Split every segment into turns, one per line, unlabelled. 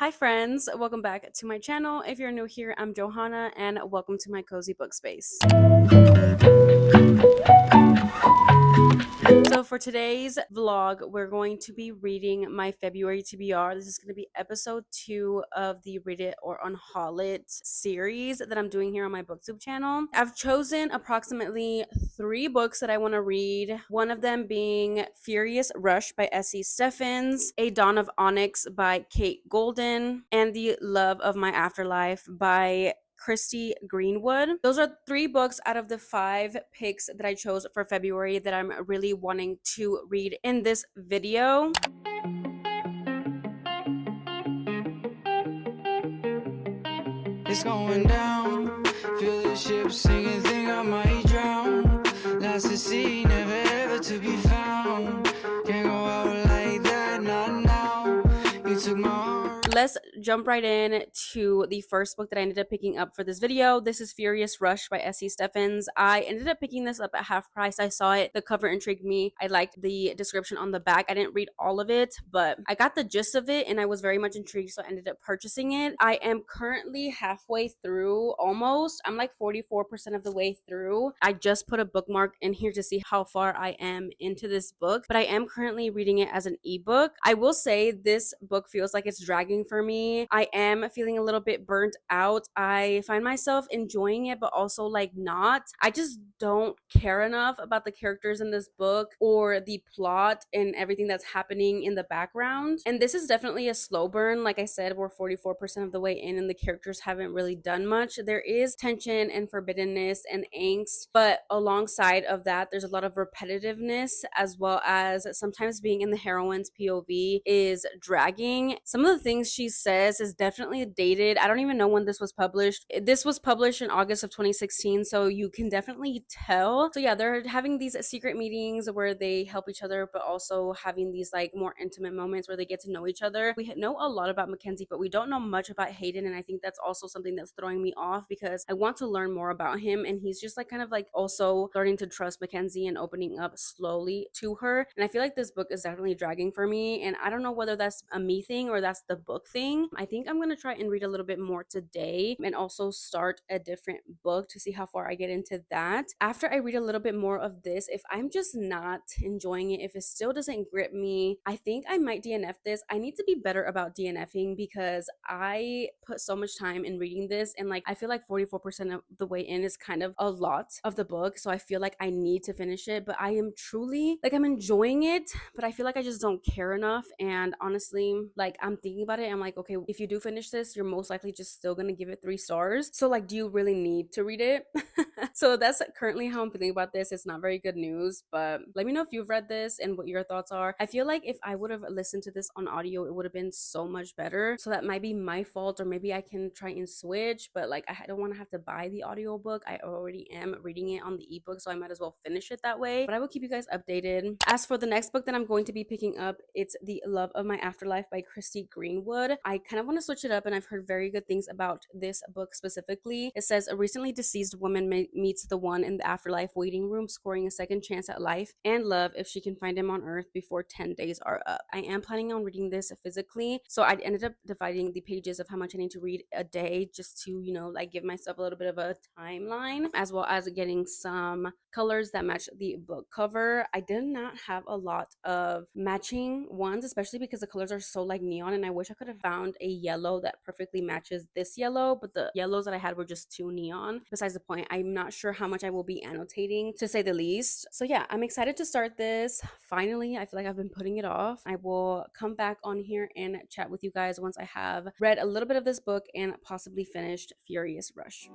Hi friends, welcome back to my channel. If you're new here, I'm Johanna and welcome to my cozy book space. So for today's vlog, we're going to be reading my February TBR. This is going to be episode 2 of the Read It or Unhaul It series that I'm doing here on my booktube channel. I've chosen approximately 3 books that I want to read. One of them being Furious Rush by S.E. Steffens, A Dawn of Onyx by Kate Golden, and The Love of My Afterlife by Christy Greenwood. Those are 3 books out of the 5 picks that I chose for February that I'm really wanting to read in this video.
It's going down. Feel the ship sinking, think I might drown. Lost at sea, never ever to be found. Can't go out like that, not now. You took my heart.
Let's jump right in to the first book that I ended up picking up for this video. This is Furious Rush by S.E. Steffens. I ended up picking this up at half price. I saw it. The cover intrigued me. I liked the description on the back. I didn't read all of it, but I got the gist of it and I was very much intrigued, so I ended up purchasing it. I am currently halfway through, almost. I'm like 44% of the way through. I just put a bookmark in here to see how far I am into this book, but I am currently reading it as an ebook. I will say this book feels like it's dragging for me. I am feeling a little bit burnt out. I find myself enjoying it, but also like not. I just don't care enough about the characters in this book or the plot and everything that's happening in the background. And this is definitely a slow burn. Like I said, we're 44% of the way in and the characters haven't really done much. There is tension and forbiddenness and angst, but alongside of that, there's a lot of repetitiveness, as well as sometimes being in the heroine's POV is dragging. Some of the things she says is definitely dated. I don't even know when this was published. This was published in August of 2016, so you can definitely tell. So yeah, they're having these secret meetings where they help each other, but also having these like more intimate moments where they get to know each other. We know a lot about Mackenzie, but we don't know much about Hayden, and I think that's also something that's throwing me off because I want to learn more about him, and he's just like kind of like also learning to trust Mackenzie and opening up slowly to her. And I feel like this book is definitely dragging for me, and I don't know whether that's a me thing or that's the book thing. I think I'm gonna try and read a little bit more today and also start a different book to see how far I get into that. After I read a little bit more of this, if I'm just not enjoying it, if it still doesn't grip me, I think I might DNF this. I need to be better about DNFing because I put so much time in reading this, and like I feel like 44% of the way in is kind of a lot of the book, so I feel like I need to finish it. But I am truly like, I'm enjoying it, but I feel like I just don't care enough. And honestly, like I'm thinking about it, I'm like, okay, if you do finish this, you're most likely just still gonna give it 3 stars, so like, do you really need to read it? So that's currently how I'm feeling about this. It's not very good news, but let me know if you've read this and what your thoughts are. I feel like if I would have listened to this on audio, it would have been so much better. So that might be my fault, or maybe I can try and switch, but like I don't want to have to buy the audiobook. I already am reading it on the ebook, so I might as well finish it that way. But I will keep you guys updated. As for the next book that I'm going to be picking up, it's The Love of My Afterlife by Christy Greenwood. I kind of want to switch it up, and I've heard very good things about this book specifically. It says a recently deceased woman meets the one in the afterlife waiting room, scoring a second chance at life and love if she can find him on earth before 10 days are up. I am planning on reading this physically, so I ended up dividing the pages of how much I need to read a day, just to, you know, like give myself a little bit of a timeline, as well as getting some colors that match the book cover. I did not have a lot of matching ones, especially because the colors are so like neon, and I wish I could have found a yellow that perfectly matches this yellow, but the yellows that I had were just too neon. Besides the point, I'm not sure how much I will be annotating, to say the least. So yeah, I'm excited to start this. Finally, I feel like I've been putting it off. I will come back on here and chat with you guys once I have read a little bit of this book and possibly finished Furious Rush.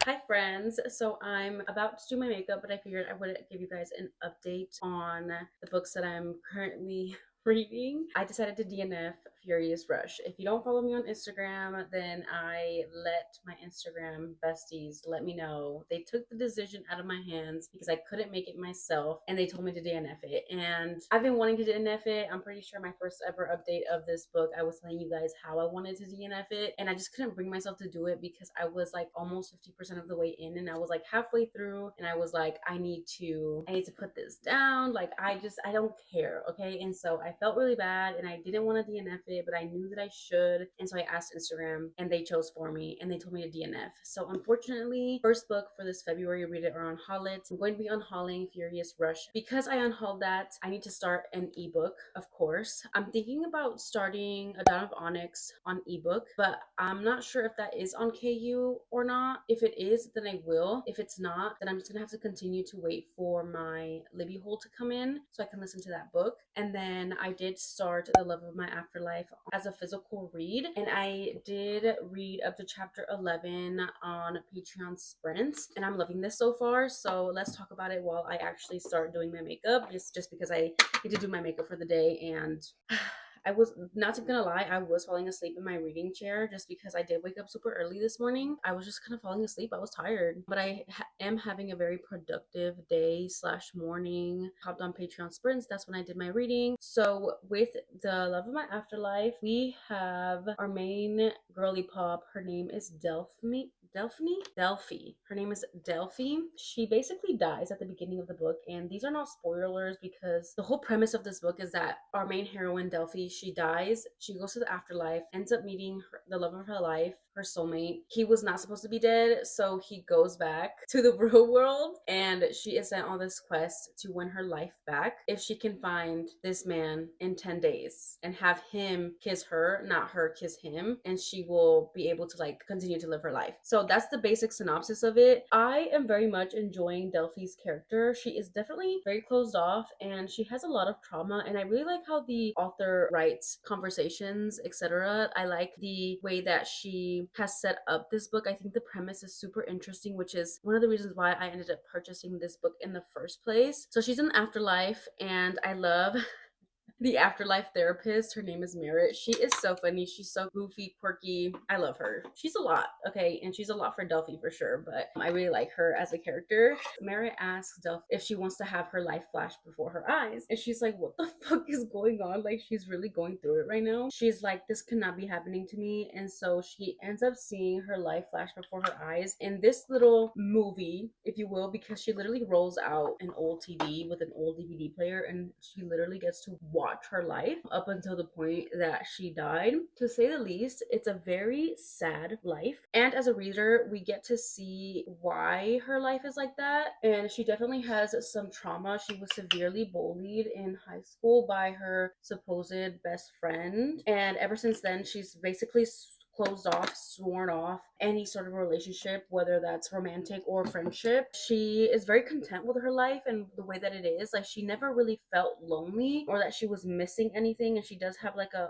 Hi friends, so I'm about to do my makeup, but I figured I would give you guys an update on the books that I'm currently reading. I decided to DNF Furious Rush. If you don't follow me on Instagram, then I let my Instagram besties let me know. They took the decision out of my hands because I couldn't make it myself, and they told me to DNF it. And I've been wanting to DNF it. I'm pretty sure my first ever update of this book, I was telling you guys how I wanted to DNF it, and I just couldn't bring myself to do it because I was like almost 50% of the way in, and I was like halfway through, and I was like, I need to put this down. Like I don't care, okay? And so I felt really bad, and I didn't want to DNF it, but I knew that I should, and so I asked Instagram, and they chose for me, and they told me to DNF. So unfortunately, first book for this February, read it or unhaul it. I'm going to be unhauling Furious Rush. Because I unhauled that, I need to start an ebook, of course. I'm thinking about starting A Dawn of Onyx on ebook, but I'm not sure if that is on KU or not. If it is, then I will. If it's not, then I'm just gonna have to continue to wait for my Libby hole to come in so I can listen to that book. And then I did start The Love of My Afterlife as a physical read, and I did read up to chapter 11 on Patreon sprints, and I'm loving this so far. So let's talk about it while I actually start doing my makeup, just because I need to do my makeup for the day. And I was not gonna lie, I was falling asleep in my reading chair just because I did wake up super early this morning. I was just kind of falling asleep. I was tired, but I am having a very productive day slash morning. Hopped on Patreon sprints. That's when I did my reading. So with The Love of My Afterlife, we have our main girly pop. Her name is Delphi. Her name is Delphi. She basically dies at the beginning of the book, and these are not spoilers because the whole premise of this book is that our main heroine, Delphi, she dies, she goes to the afterlife, ends up meeting the love of her life, her soulmate. He was not supposed to be dead, so he goes back to the real world, and she is sent on this quest to win her life back if she can find this man in 10 days and have him kiss her, not her kiss him, and she will be able to like continue to live her life. So that's the basic synopsis of it. I am very much enjoying Delphi's character. She is definitely very closed off, and she has a lot of trauma, and I really like how the author writes conversations, etc. I like the way that she has set up this book. I think the premise is super interesting, which is one of the reasons why I ended up purchasing this book in the first place. So she's in afterlife, and I love the afterlife therapist. Her name is Merritt. She is so funny. She's so goofy, quirky. I love her. She's a lot, okay? And she's a lot for Delphi for sure, but I really like her as a character. Merritt asks Delphi if she wants to have her life flash before her eyes. And she's like, what the fuck is going on? Like, she's really going through it right now. She's like, this cannot be happening to me. And so she ends up seeing her life flash before her eyes in this little movie, if you will, because she literally rolls out an old TV with an old DVD player, and she literally gets to watch her life up until the point that she died. To say the least, it's a very sad life. And as a reader, we get to see why her life is like that. And she definitely has some trauma. She was severely bullied in high school by her supposed best friend. And ever since then, she's basically closed off, sworn off any sort of relationship, whether that's romantic or friendship. She is very content with her life and the way that it is. Like, she never really felt lonely or that she was missing anything. And she does have like a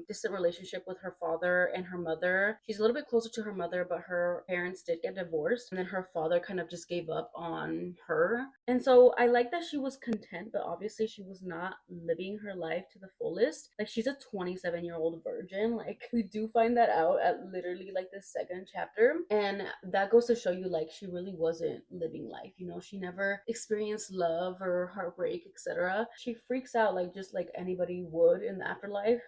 distant relationship with her father and her mother. She's a little bit closer to her mother, but her parents did get divorced, and then her father kind of just gave up on her. And so I like that she was content, but obviously she was not living her life to the fullest. Like, she's a 27-year-old virgin. Like, we do find that out at literally like the second chapter, and that goes to show you like she really wasn't living life. You know, she never experienced love or heartbreak, etc. She freaks out like just like anybody would in the afterlife.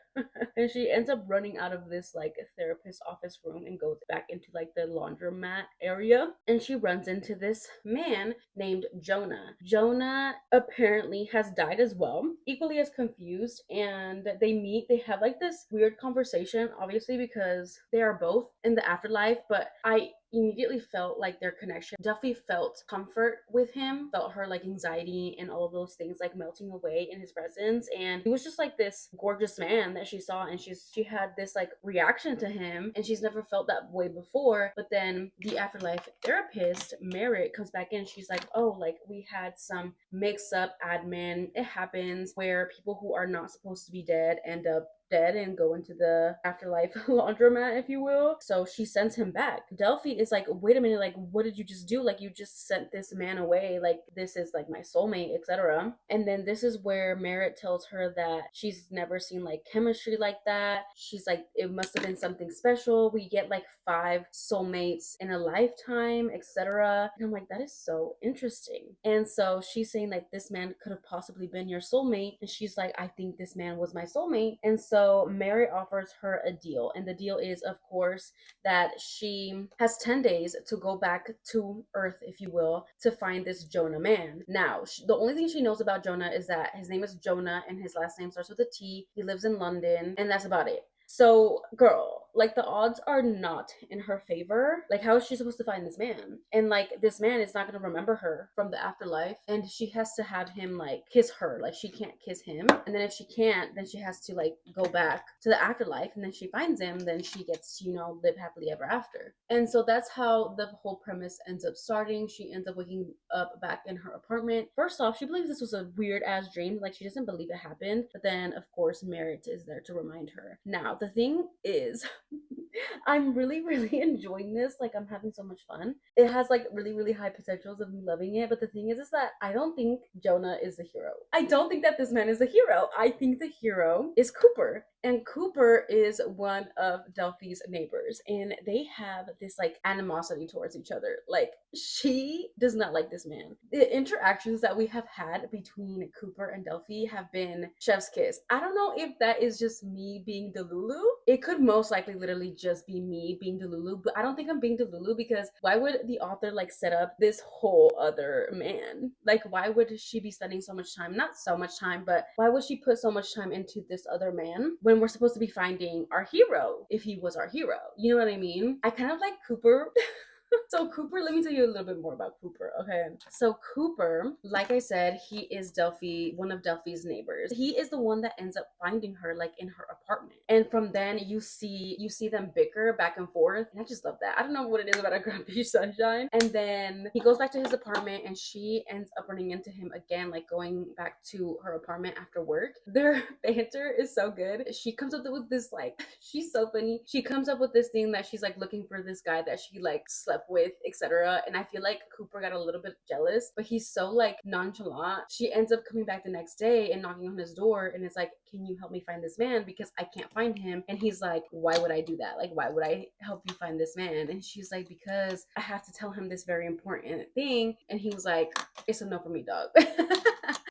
And she ends up running out of this like therapist office room and goes back into like the laundromat area, and she runs into this man named Jonah. Jonah apparently has died as well, equally as confused, and they have like this weird conversation, obviously because they are both in the afterlife, but I immediately felt like their connection. Duffy felt comfort with him, felt her like anxiety and all of those things like melting away in his presence, and he was just like this gorgeous man that she saw, and she had this like reaction to him, and she's never felt that way before. But then the afterlife therapist Merritt comes back in. She's like, oh, like we had some mix up admin. It happens where people who are not supposed to be dead end up dead and go into the afterlife laundromat, if you will. So she sends him back. Delphi is like, wait a minute, like, what did you just do? Like, you just sent this man away. Like, this is like my soulmate, etc. And then this is where Merritt tells her that she's never seen like chemistry like that. She's like, it must have been something special. We get like 5 soulmates in a lifetime, etc. And I'm like, that is so interesting. And so she's saying like, this man could have possibly been your soulmate. And she's like, I think this man was my soulmate. And so Mary offers her a deal. And the deal is, of course, that she has 10 days to go back to Earth, if you will, to find this Jonah man. Now, the only thing she knows about Jonah is that his name is Jonah and his last name starts with a T. He lives in London, and that's about it. So, girl, like the odds are not in her favor. Like, how is she supposed to find this man? And like, this man is not gonna remember her from the afterlife, and she has to have him like kiss her. Like, she can't kiss him, and then if she can't, then she has to like go back to the afterlife, and then she finds him. Then she gets to, live happily ever after. And so that's how the whole premise ends up starting. She ends up waking up back in her apartment. First off, she believes this was a weird ass dream. Like, she doesn't believe it happened, but then of course Merritt is there to remind her. Now the thing is, I'm really, really enjoying this. Like, I'm having so much fun. It has like really, really high potentials of me loving it. But the thing is that I don't think Jonah is the hero. I don't think that this man is the hero. I think the hero is Cooper. And Cooper is one of Delphi's neighbors. And they have this like animosity towards each other. Like, she does not like this man. The interactions that we have had between Cooper and Delphi have been chef's kiss. I don't know if that is just me being Delulu. It could most likely literally just be me being Delulu, but I don't think I'm being Delulu, because why would the author like set up this whole other man? Like, why would she be spending so much time? Not so much time, but why would she put so much time into this other man when we're supposed to be finding our hero, if he was our hero? You know what I mean? I kind of like Cooper. So Cooper, let me tell you a little bit more about Cooper. Okay. So Cooper, like I said, he is Delphi, one of Delphi's neighbors. He is the one that ends up finding her like in her apartment. And from then you see them bicker back and forth. And I just love that. I don't know what it is about a grumpy sunshine. And then he goes back to his apartment and she ends up running into him again, like going back to her apartment after work. Their banter is so good. She comes up with this like, she's so funny. She comes up with this thing that she's like looking for this guy that she like slept with, etc. And I feel like Cooper got a little bit jealous, but he's so like nonchalant. She ends up coming back the next day and knocking on his door, and it's like, can you help me find this man, because I can't find him? And he's like, why would I do that? Like, why would I help you find this man? And she's like, because I have to tell him this very important thing. And he was like, it's a no for me, dog.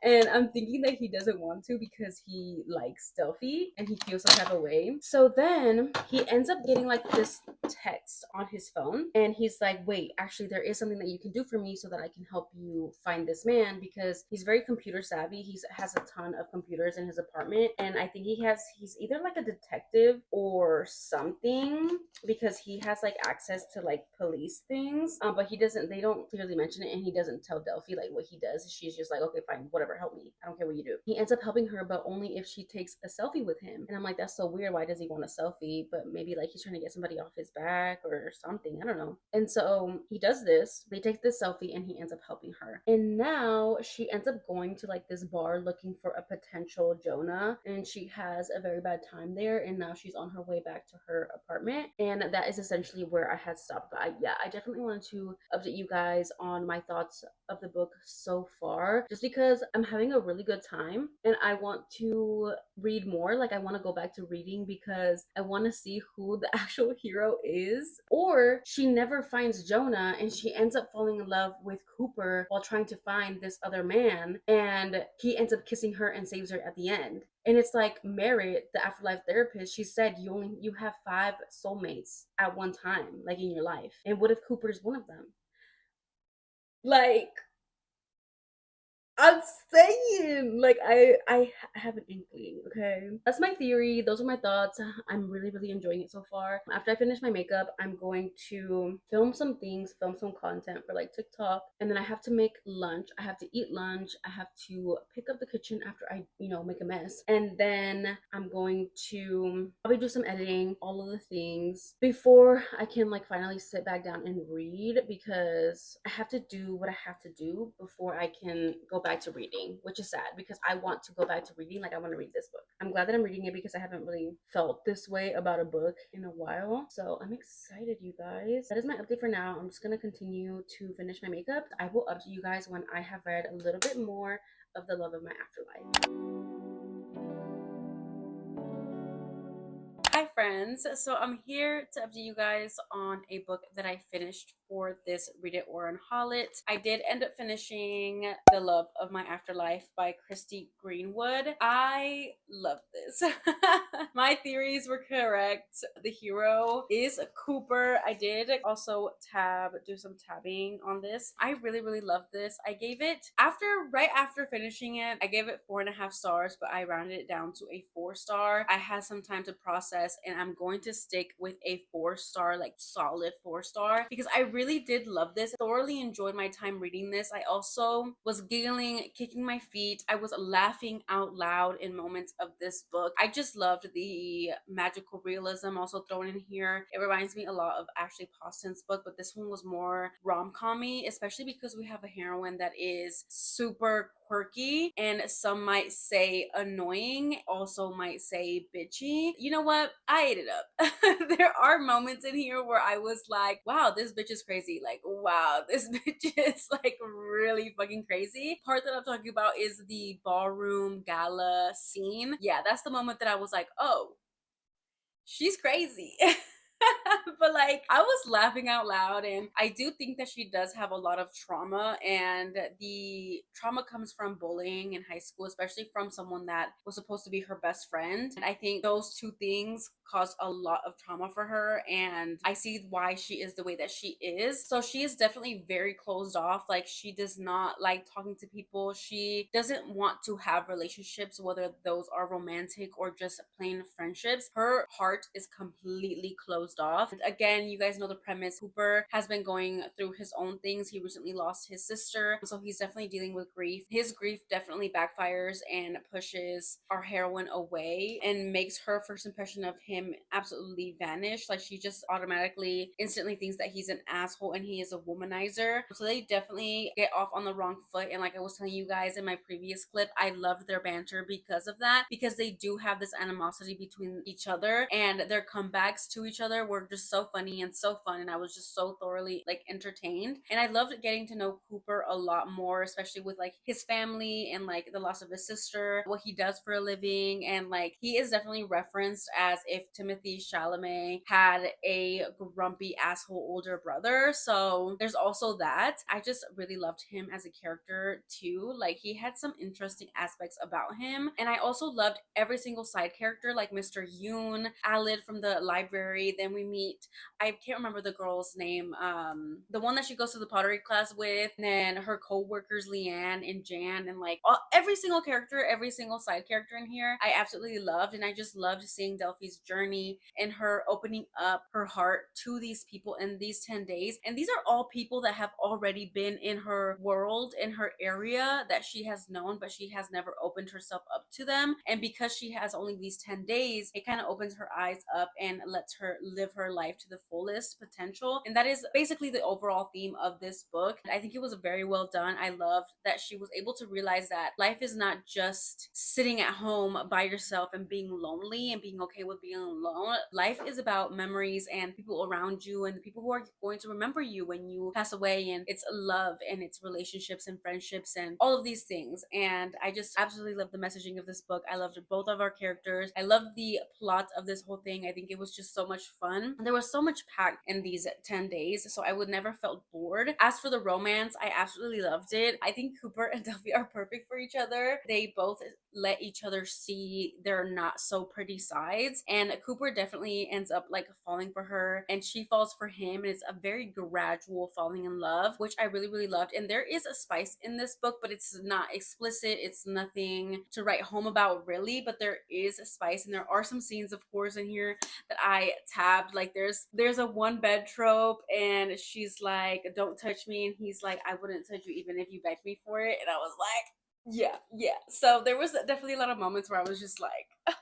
And I'm thinking that he doesn't want to because he likes Delphi and he feels some type of way. So then he ends up getting like this text on his phone, and he's like, wait, actually there is something that you can do for me so that I can help you find this man, because he's very computer savvy. He has a ton of computers in his apartment, and I think he's either like a detective or something, because he has like access to like police things, but they don't clearly mention it, and he doesn't tell Delphi like what he does. She's just like, okay, fine, whatever, help me, I don't care what you do. He ends up helping her, but only if she takes a selfie with him. And I'm like, that's so weird. Why does he want a selfie? But maybe like he's trying to get somebody off his back or something, I don't know. And so he does this, they take this selfie, and he ends up helping her. And now she ends up going to like this bar looking for a potential Jonah, and she has a very bad time there, and now she's on her way back to her apartment. And that is essentially where I had stopped. But I definitely wanted to update you guys on my thoughts of the book so far, just because I'm having a really good time and I want to read more. Like, I want to go back to reading because I want to see who the actual hero is. Or she never finds Jonah and she ends up falling in love with Cooper while trying to find this other man, and he ends up kissing her and saves her at the end. And it's like, Merritt, the afterlife therapist, she said you have 5 soulmates at one time, like in your life. And what if Cooper is one of them? Like, I'm saying, like, I have an inkling. Okay, that's my theory. Those are my thoughts. I'm really, really enjoying it so far. After I finish my makeup, I'm going to film some things, film some content for like TikTok, and then I have to make lunch. I have to eat lunch. I have to pick up the kitchen after I make a mess, and then I'm going to probably do some editing, all of the things before I can like finally sit back down and read, because I have to do what I have to do before I can go back back to reading, which is sad because I want to go back to reading. Like, I want to read this book. I'm glad that I'm reading it because I haven't really felt this way about a book in a while. So I'm excited, you guys. That is my update for now. I'm just gonna continue to finish my makeup. I will update you guys when I have read a little bit more of The Love of My Afterlife. Hi friends, so I'm here to update you guys on a book that I finished for this Read It or Unhaul It. I did end up finishing The Love of My Afterlife by Christy Greenwood. I love this. My theories were correct. The hero is Cooper. I did also do some tabbing on this. I really love this. I gave it right after finishing it, I gave it 4.5 stars, but I rounded it down to a 4 star. I had some time to process, and I'm going to stick with a 4 star, like solid 4 star, because I really did love this. Thoroughly enjoyed my time reading this. I also was giggling, kicking my feet. I was laughing out loud in moments of this book. I just loved the magical realism also thrown in here. It reminds me a lot of Ashley Poston's book, but this one was more rom-com-y, especially because we have a heroine that is super quirky, and some might say annoying, also might say bitchy. You know what? I ate it up. There are moments in here where I was like, wow, this bitch is crazy. Like, wow, this bitch is like really fucking crazy. Part that I'm talking about is the ballroom gala scene. Yeah, that's the moment that I was like, oh, she's crazy. But like, I was laughing out loud, and I do think that she does have a lot of trauma, and the trauma comes from bullying in high school, especially from someone that was supposed to be her best friend. And I think those two things caused a lot of trauma for her, and I see why she is the way that she is. So she is definitely very closed off. Like, she does not like talking to people. She doesn't want to have relationships, whether those are romantic or just plain friendships. Her heart is completely closed off. And again, you guys know the premise. Cooper has been going through his own things. He recently lost his sister, so he's definitely dealing with grief. His grief definitely backfires and pushes our heroine away and makes her first impression of him absolutely vanish. Like, she just automatically instantly thinks that he's an asshole and he is a womanizer. So they definitely get off on the wrong foot. And like I was telling you guys in my previous clip, I loved their banter because of that, because they do have this animosity between each other, and their comebacks to each other were just so funny and so fun, and I was just so thoroughly like entertained. And I loved getting to know Cooper a lot more, especially with like his family and like the loss of his sister, what he does for a living. And like, he is definitely referenced as if Timothy Chalamet had a grumpy asshole older brother. So there's also that. I just really loved him as a character too. Like, he had some interesting aspects about him, and I also loved every single side character, like Mr. Yoon, Alid from the library. Then we meet, I can't remember the girl's name, the one that she goes to the pottery class with, and then her co-workers Leanne and Jan, and like every single character, every single side character in here I absolutely loved. And I just loved seeing Delphi's journey and her opening up her heart to these people in these 10 days. And these are all people that have already been in her world, in her area, that she has known, but she has never opened herself up to them. And because she has only these 10 days, it kind of opens her eyes up and lets her live her life to the fullest potential. And that is basically the overall theme of this book. I think it was very well done. I loved that she was able to realize that life is not just sitting at home by yourself and being lonely and being okay with being alone. Life is about memories and people around you and the people who are going to remember you when you pass away. And it's love and it's relationships and friendships and all of these things. And I just absolutely love the messaging of this book. I loved both of our characters. I loved the plot of this whole thing. I think it was just so much fun. There was so much packed in these 10 days, so I would never felt bored. As for the romance, I absolutely loved it. I think Cooper and Duffy are perfect for each other. They both let each other see their not so pretty sides, and Cooper definitely ends up like falling for her and she falls for him, and it's a very gradual falling in love, which I really loved. And there is a spice in this book, but it's not explicit. It's nothing to write home about really, but there is a spice, and there are some scenes of course in here that I tabbed. Like, there's a one bed trope, and she's like, don't touch me, and he's like, I wouldn't touch you even if you begged me for it. And I was like, yeah. So there was definitely a lot of moments where I was just like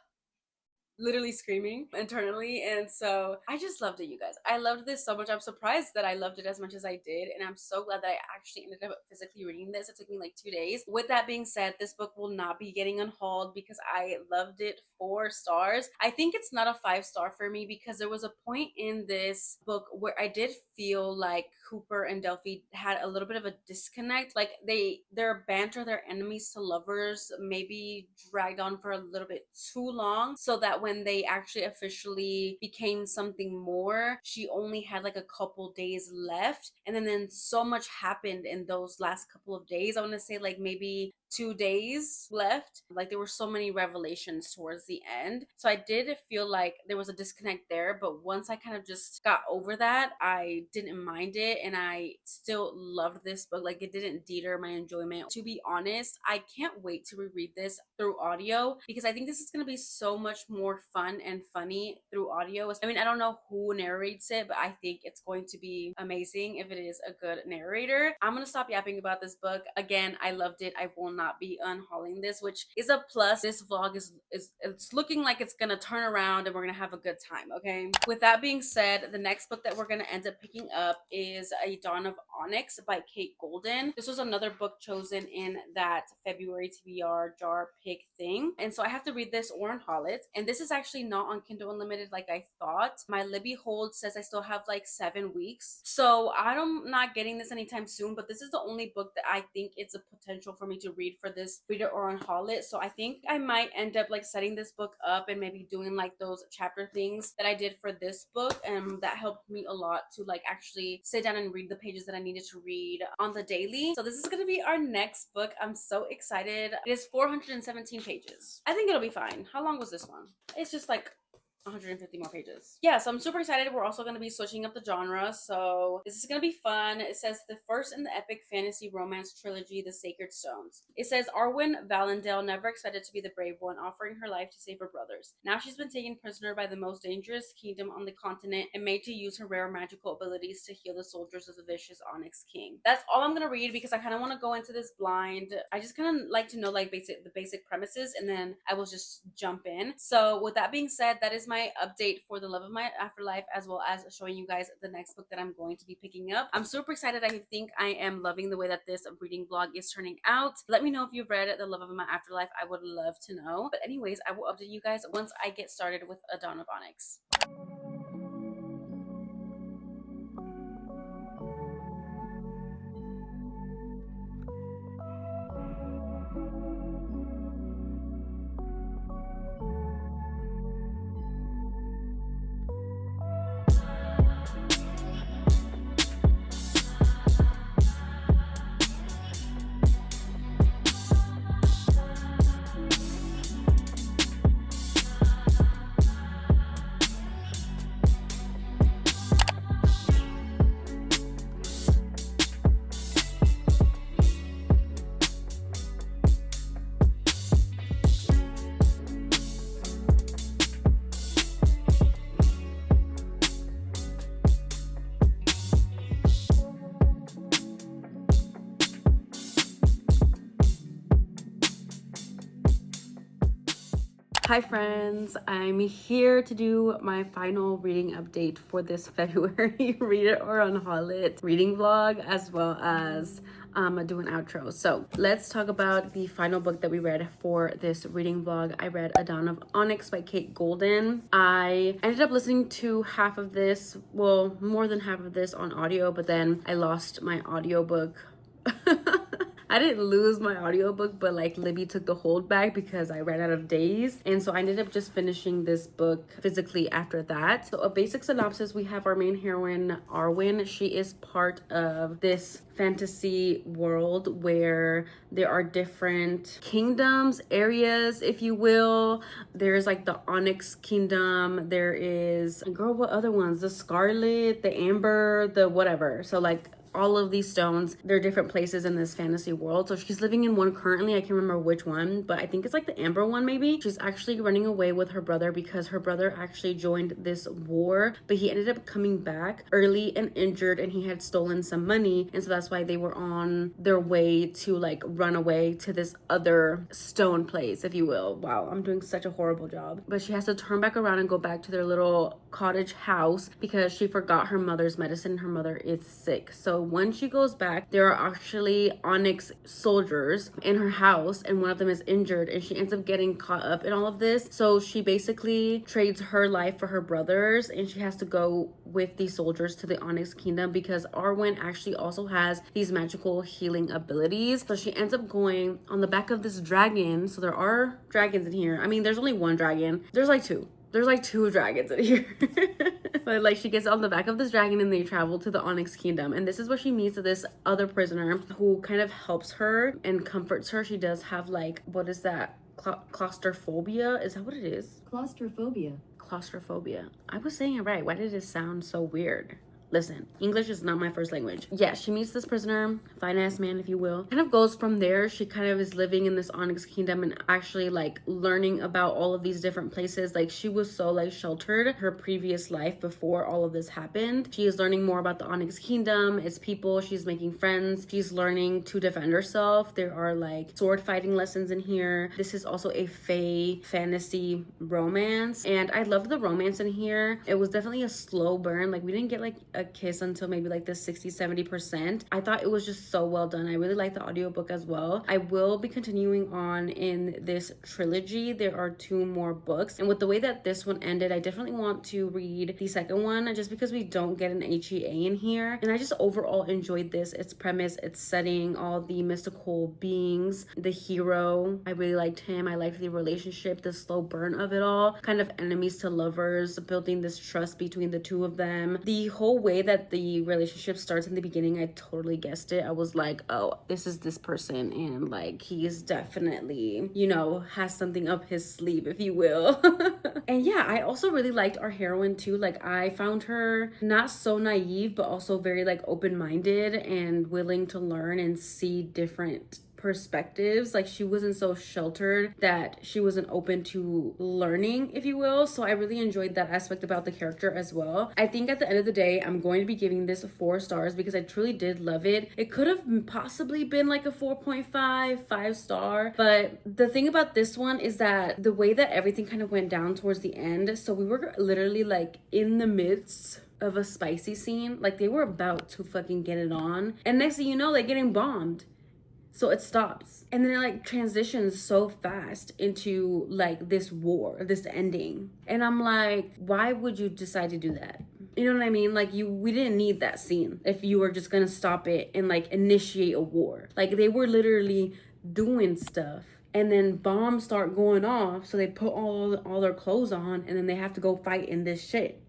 literally screaming internally. And so I just loved it, you guys. I loved this so much. I'm surprised that I loved it as much as I did, and I'm so glad that I actually ended up physically reading this. It took me like 2 days. With that being said, this book will not be getting unhauled because I loved it. 4 stars. I think it's not a 5 star for me because there was a point in this book where I did feel like Cooper and Delphi had a little bit of a disconnect. Like their banter, their enemies to lovers, maybe dragged on for a little bit too long, so that when they actually officially became something more, she only had like a couple days left. And then so much happened in those last couple of days. I want to say like maybe 2 days left. Like there were so many revelations towards the end. So I did feel like there was a disconnect there. But once I kind of just got over that, I didn't mind it. And I still loved this book. Like it didn't deter my enjoyment. To be honest, I can't wait to reread this through audio because I think this is going to be so much more fun and funny through audio. I mean, I don't know who narrates it, but I think it's going to be amazing if it is a good narrator. I'm going to stop yapping about this book. Again, I loved it. I will not be unhauling this, which is a plus. This vlog is it's looking like it's gonna turn around and we're gonna have a good time. Okay, with that being said, the next book that we're gonna end up picking up is A Dawn of Onyx by Kate Golden. This was another book chosen in that February TBR jar pick thing, and so I have to read this or unhaul it. And this is actually not on Kindle Unlimited like I thought. My Libby hold says I still have like 7 weeks, so I'm not getting this anytime soon, but this is the only book that I think it's a potential for me to read for this reader or unhaul it. So I think I might end up like setting this book up and maybe doing like those chapter things that I did for this book, and that helped me a lot to like actually sit down and read the pages that I needed to read on the daily. So this is going to be our next book. I'm so excited. It is 417 pages. I think it'll be fine. How long was this one? It's just like 150 more pages. Yeah, so I'm super excited. We're also going to be switching up the genre, so this is going to be fun. It says the first in the epic fantasy romance trilogy, The Sacred Stones. It says Arwen Valendale never expected to be the brave one, offering her life to save her brothers. Now she's been taken prisoner by the most dangerous kingdom on the continent and made to use her rare magical abilities to heal the soldiers of the vicious Onyx King. That's all I'm going to read because I kind of want to go into this blind. I just kind of like to know like the basic premises, and then I will just jump in. So with that being said, that is my update for The Love of My Afterlife, as well as showing you guys the next book that I'm going to be picking up. I'm super excited. I think I am loving the way that this reading vlog is turning out. Let me know if you've read The Love of My Afterlife. I would love to know. But anyways, I will update you guys once I get started with A Dawn of Onyx. Hi friends, I'm here to do my final reading update for this February Read It or Unhaul It reading vlog, as well as do an outro. So let's talk about the final book that we read for this reading vlog. I read A Dawn of Onyx by Kate Golden. I ended up listening to half of this, well, more than half of this on audio, but then I lost my audiobook. I didn't lose my audiobook, but like Libby took the hold back because I ran out of days. And so I ended up just finishing this book physically after that. So a basic synopsis, we have our main heroine, Arwen. She is part of this fantasy world where there are different kingdoms, areas, if you will. There's like the Onyx Kingdom. There is, girl, what other ones? The Scarlet, the Amber, the whatever. So like all of these stones, they're different places in this fantasy world. So she's living in one currently. I can't remember which one, but I think it's like the Amber one maybe. She's actually running away with her brother because her brother actually joined this war, but he ended up coming back early and injured, and he had stolen some money. And so that's that's why they were on their way to like run away to this other stone place, if you will. Wow, I'm doing such a horrible job. But she has to turn back around and go back to their little cottage house because she forgot her mother's medicine. Her mother is sick. So when she goes back, there are actually Onyx soldiers in her house, and one of them is injured, and she ends up getting caught up in all of this. So she basically trades her life for her brother's, and she has to go with these soldiers to the Onyx Kingdom because Arwen actually also has these magical healing abilities. So she ends up going on the back of this dragon. So there are dragons in here. I mean, there's only one dragon. There's like two dragons in here. But like she gets on the back of this dragon and they travel to the Onyx Kingdom, and this is where she meets this other prisoner who kind of helps her and comforts her. She does have like, what is that, claustrophobia? Is that what it is? Claustrophobia. I was saying it right. Why did it sound so weird? Listen, English is not my first language. Yeah, she meets this prisoner, fine-ass man, if you will. Kind of goes from there. She kind of is living in this Onyx Kingdom and actually like learning about all of these different places. Like she was so like sheltered her previous life before all of this happened. She is learning more about the Onyx Kingdom, its people. She's making friends. She's learning to defend herself. There are like sword fighting lessons in here. This is also a fae fantasy romance, and I love the romance in here. It was definitely a slow burn. Like we didn't get like a kiss until maybe like the 60-70%. I thought it was just so well done. I really like the audiobook as well. I will be continuing on in this trilogy. There are 2 more books, and with the way that this one ended, I definitely want to read the second one just because we don't get an HEA in here. And I just overall enjoyed this, its premise, its setting, all the mystical beings, the hero. I really liked him. I liked the relationship, the slow burn of it all, kind of enemies to lovers, building this trust between the 2 of them. The whole way that the relationship starts in the beginning, I totally guessed it. I was like, oh, this is this person, and like he is definitely, you know, has something up his sleeve, if you will. And yeah, I also really liked our heroine too. Like I found her not so naive, but also very like open-minded and willing to learn and see different perspectives. Like she wasn't so sheltered that she wasn't open to learning, if you will. So I really enjoyed that aspect about the character as well. I think at the end of the day, I'm going to be giving this 4 stars because I truly did love it. It could have possibly been like a 4.5, 5-star, but the thing about this one is that the way that everything kind of went down towards the end, so we were literally like in the midst of a spicy scene. Like they were about to fucking get it on, and next thing you know, they're getting bombed. So it stops, and then it like transitions so fast into like this war, this ending. And I'm like, why would you decide to do that? You know what I mean? Like we didn't need that scene if you were just gonna stop it and like initiate a war. Like they were literally doing stuff, and then bombs start going off, so they put all their clothes on, and then they have to go fight in this shit.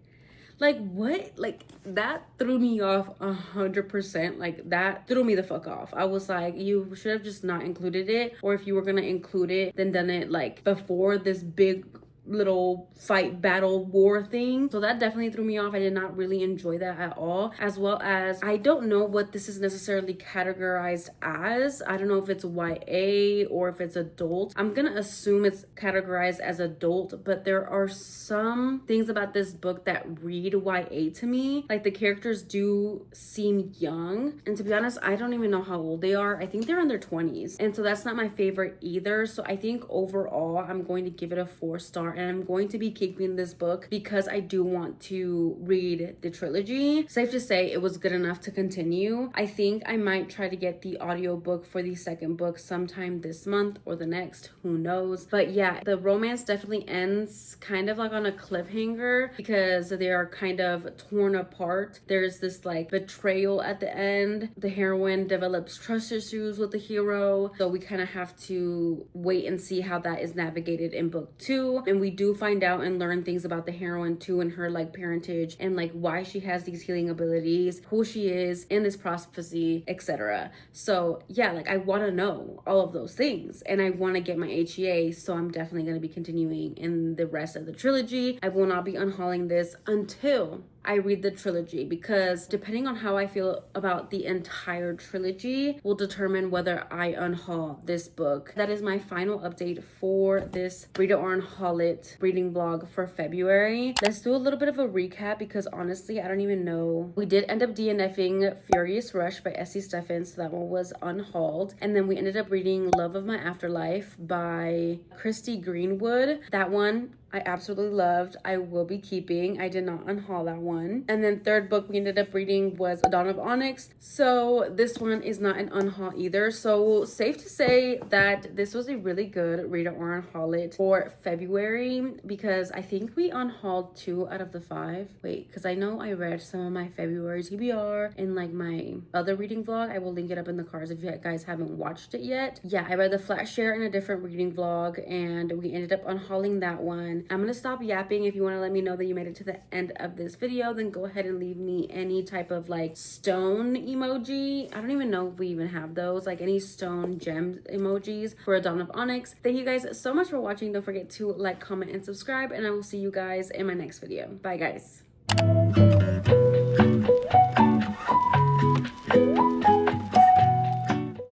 Like what? Like that threw me off 100%. Like that threw me the fuck off. I was like, you should have just not included it, or if you were gonna include it, then done it like before this big little fight battle war thing. So that definitely threw me off. I did not really enjoy that at all. As well as I don't know what this is necessarily categorized as. I don't know if it's YA or if it's adult. I'm gonna assume it's categorized as adult, but there are some things about this book that read YA to me. Like the characters do seem young, and to be honest, I don't even know how old they are. I think they're in their 20s, and so that's not my favorite either. So I think overall I'm going to give it a 4-star, and I'm going to be keeping this book because I do want to read the trilogy. Safe to say it was good enough to continue. I think I might try to get the audiobook for the second book sometime this month or the next, who knows. But yeah, the romance definitely ends kind of like on a cliffhanger because they are kind of torn apart. There's this like betrayal at the end. The heroine develops trust issues with the hero, so we kind of have to wait and see how that is navigated in book 2. And we do find out and learn things about the heroine too, and her like parentage, and like why she has these healing abilities, who she is in this prophecy, etc. So yeah, like I want to know all of those things, and I want to get my HEA. So I'm definitely going to be continuing in the rest of the trilogy. I will not be unhauling this until I read the trilogy, because depending on how I feel about the entire trilogy will determine whether I unhaul this book. That is my final update for this Read It or Unhaul It reading vlog for February. Let's do a little bit of a recap, because honestly, I don't even know. We did end up DNFing Furious Rush by S.C. Steffens, so that one was unhauled. And then we ended up reading Love of My Afterlife by Christy Greenwood. That one I absolutely loved. I will be keeping. I did not unhaul that one. And then third book we ended up reading was A Dawn of Onyx. So this one is not an unhaul either. So safe to say that this was a really good read it or unhaul it for February, because I think we unhauled 2 out of the 5. Wait, because I know I read some of my February TBR in like my other reading vlog. I will link it up in the cards if you guys haven't watched it yet. Yeah, I read The Flat Share in a different reading vlog, and we ended up unhauling that one. I'm gonna stop yapping. If you want to let me know that you made it to the end of this video, then go ahead and leave me any type of like stone emoji. I don't even know if we even have those, like any stone gems emojis for A Dawn of Onyx. Thank you guys so much for watching. Don't forget to like, comment, and subscribe, and I will see you guys in my next video. Bye guys.